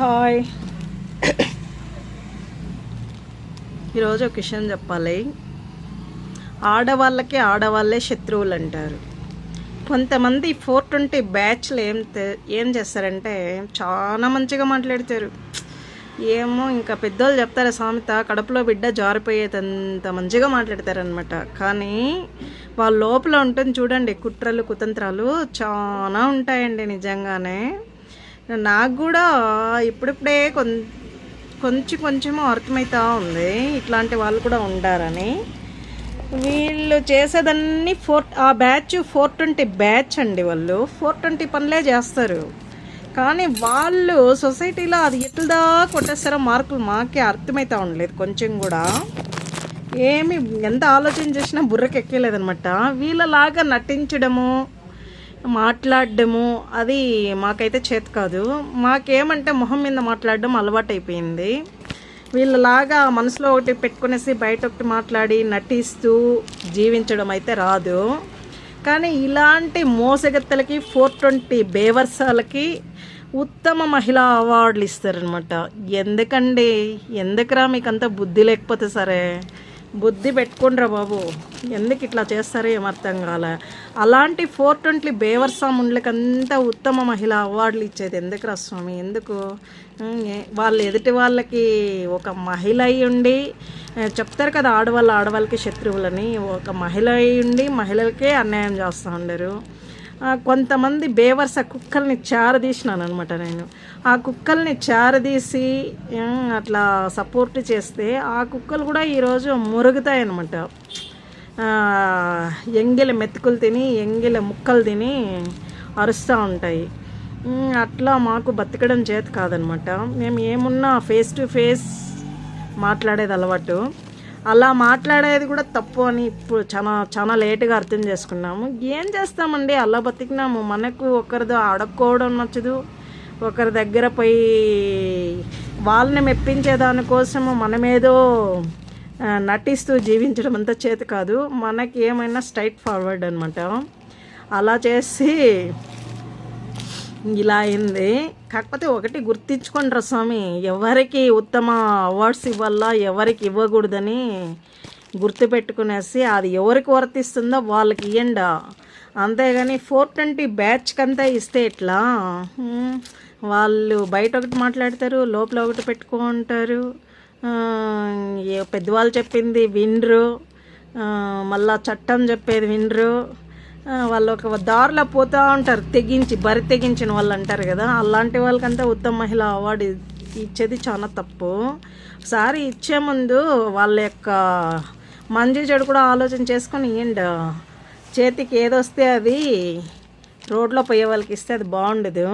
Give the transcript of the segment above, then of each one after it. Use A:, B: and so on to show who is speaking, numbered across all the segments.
A: Hi. ఈరోజు ఒక విషయం చెప్పాలి. ఆడవాళ్ళకి ఆడవాళ్ళే శత్రువులు అంటారు. కొంతమంది 420 బ్యాచ్లు ఏం చేస్తారంటే చాలా మంచిగా మాట్లాడతారు. ఏమో ఇంకా పెద్దోళ్ళు చెప్తారు సామెత, కడుపులో బిడ్డ జారిపోయేదంత మంచిగా మాట్లాడతారనమాట. కానీ వాళ్ళ లోపల ఉంటుంది చూడండి, కుట్రలు కుతంత్రాలు చాలా ఉంటాయండి నిజంగానే. నాకు కూడా ఇప్పుడిప్పుడే కొంచెం అర్థమవుతూ ఉంది ఇట్లాంటి వాళ్ళు కూడా ఉండారని. వీళ్ళు చేసేదన్నీ ఆ బ్యాచ్ 420 బ్యాచ్ అండి. వాళ్ళు 420 పనులే చేస్తారు. కానీ వాళ్ళు సొసైటీలో అది ఎట్లా కొట్టేస్తారో మార్కులు మాకే అర్థమవుతూ ఉండలేదు కొంచెం కూడా. ఏమి ఎంత ఆలోచన చేసినా బుర్రకి ఎక్కలేదనమాట. వీళ్ళలాగా నటించడము, మాట్లాడడము అది మాకైతే చేత కాదు. మాకేమంటే మొహం మీద మాట్లాడడం అలవాటు అయిపోయింది. వీళ్ళలాగా మనసులో ఒకటి పెట్టుకునేసి బయట ఒకటి మాట్లాడి నటిస్తూ జీవించడం అయితే రాదు. కానీ ఇలాంటి మోసగత్తలకి 420 బేవర్సాలకి ఉత్తమ మహిళా అవార్డులు ఇస్తారనమాట. ఎందుకండి, ఎందుకురా మీకు అంత బుద్ధి లేకపోతే సరే బుద్ధి పెట్టుకుండ్రా బాబు. ఎందుకు ఇట్లా చేస్తారో ఏమర్థం కాలే. అలాంటి 420 బేవర్సా ముండ్లకంతా ఉత్తమ మహిళా అవార్డులు ఇచ్చేది ఎందుకురా స్వామి? ఎందుకు? వాళ్ళు ఎదుటి వాళ్ళకి ఒక మహిళ అయి ఉండి చెప్తారు కదా, ఆడవాళ్ళకి శత్రువులని. ఒక మహిళ అయి ఉండి మహిళలకే అన్యాయం చేస్తూ ఉండరు. కొంతమంది బేవర్స కుక్కల్ని చారదీసినాను అనమాట నేను. ఆ కుక్కల్ని చారదీసి అట్లా సపోర్ట్ చేస్తే ఆ కుక్కలు కూడా ఈరోజు మురుగుతాయి అనమాట. ఎంగిల మెతుకులు తిని, ఎంగిల ముక్కలు తిని అరుస్తూ ఉంటాయి. అట్లా మాకు బతకడం చేత కాదనమాట. మేము ఏమున్నా ఫేస్ టు ఫేస్ మాట్లాడేది అలవాటు. అలా మాట్లాడేది కూడా తప్పు అని ఇప్పుడు చాలా లేటుగా అర్థం చేసుకున్నాము. ఏం చేస్తామండి, అలా బతికినాము. మనకు ఒకరితో అడక్కోవడం నచ్చదు. ఒకరి దగ్గర పోయి వాళ్ళని మెప్పించే దానికోసము మనమేదో నటిస్తూ జీవించడం అంత చేతి కాదు. మనకి ఏమైనా స్ట్రైట్ ఫార్వర్డ్ అనమాట. అలా చేసి ఇలా అయింది. కాకపోతే ఒకటి గుర్తించుకోండి స్వామి, ఎవరికి ఉత్తమ అవార్డ్స్ ఇవ్వాలా ఎవరికి ఇవ్వకూడదని గుర్తుపెట్టుకునేసి అది ఎవరికి వర్తిస్తుందో వాళ్ళకి ఇవ్వండి. అంతేగాని 420 బ్యాచ్కి అంతా ఇస్తే ఎట్లా? వాళ్ళు బయట ఒకటి మాట్లాడతారు, లోపల ఒకటి పెట్టుకుంటారు. పెద్దవాళ్ళు చెప్పింది వినరు, మళ్ళా చట్టం చెప్పేది వినరు. వాళ్ళు ఒక దారిలో పోతూ ఉంటారు, బరి తెగించిన వాళ్ళు అంటారు కదా. అలాంటి వాళ్ళకంతా ఉత్తమ మహిళా అవార్డు ఇచ్చేది చాలా తప్పు. ఒకసారి ఇచ్చే ముందు వాళ్ళ యొక్క మంచి చెడు కూడా ఆలోచన చేసుకొని ఇవ్వండి. చేతికి ఏదొస్తే అది రోడ్లో పోయే వాళ్ళకి ఇస్తే అది బాగుండదు.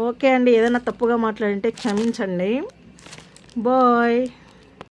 A: ఓకే అండి, ఏదైనా తప్పుగా మాట్లాడింటే క్షమించండి. బాయ్.